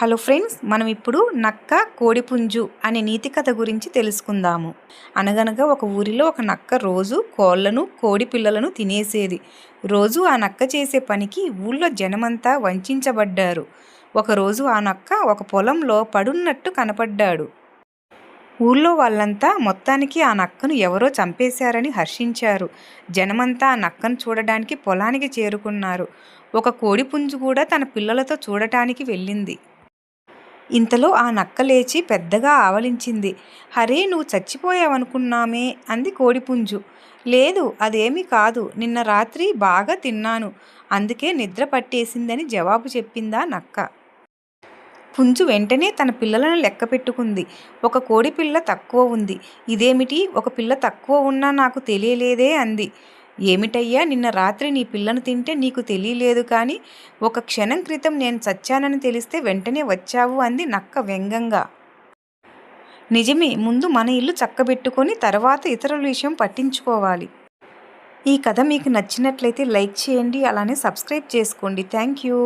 Hello friends, మనం ఇప్పుడు నక్క కోడిపుంజు అనే నీతి కథ గురించి తెలుసుకుందాము. అనగనగా ఒక ఊరిలో ఒక నక్క రోజు కోళ్లను కోడి పిల్లలను తినేసేది. రోజు ఆ నక్క చేసే పనికి ఊళ్ళో జనమంతా వంచబడ్డారు. ఒకరోజు ఆ నక్క ఒక పొలంలో పడున్నట్టు కనపడ్డాడు. ఊళ్ళో వాళ్ళంతా మొత్తానికి ఆ నక్కను ఎవరో చంపేశారని హర్షించారు. జనమంతా ఆ నక్కను చూడడానికి పొలానికి చేరుకున్నారు. ఒక కోడిపుంజు కూడా తన పిల్లలతో చూడటానికి వెళ్ళింది. ఇంతలో ఆ నక్క లేచి పెద్దగా ఆవలించింది. హరే, నువ్వు చచ్చిపోయావనుకున్నామే అంది కోడిపుంజు. లేదు, అదేమీ కాదు, నిన్న రాత్రి బాగా తిన్నాను, అందుకే నిద్ర పట్టేసిందని జవాబు చెప్పిందా నక్క. పుంజు వెంటనే తన పిల్లలను లెక్క పెట్టుకుంది. ఒక కోడి పిల్ల తక్కువ ఉంది. ఇదేమిటి, ఒక పిల్ల తక్కువ ఉన్నా నాకు తెలియలేదే అంది. ఏమిటయ్యా, నిన్న రాత్రి నీ పిల్లను తింటే నీకు తెలియలేదు, కానీ ఒక క్షణం క్రితం నేను చచ్చానని తెలిస్తే వెంటనే వచ్చావు అంది నక్క వ్యంగ్యంగా. నిజమే, ముందు మన ఇల్లు చక్కబెట్టుకొని తర్వాత ఇతరుల విషయం పట్టించుకోవాలి. ఈ కథ మీకు నచ్చినట్లయితే లైక్ చేయండి, అలానే సబ్స్క్రైబ్ చేసుకోండి. Thank you.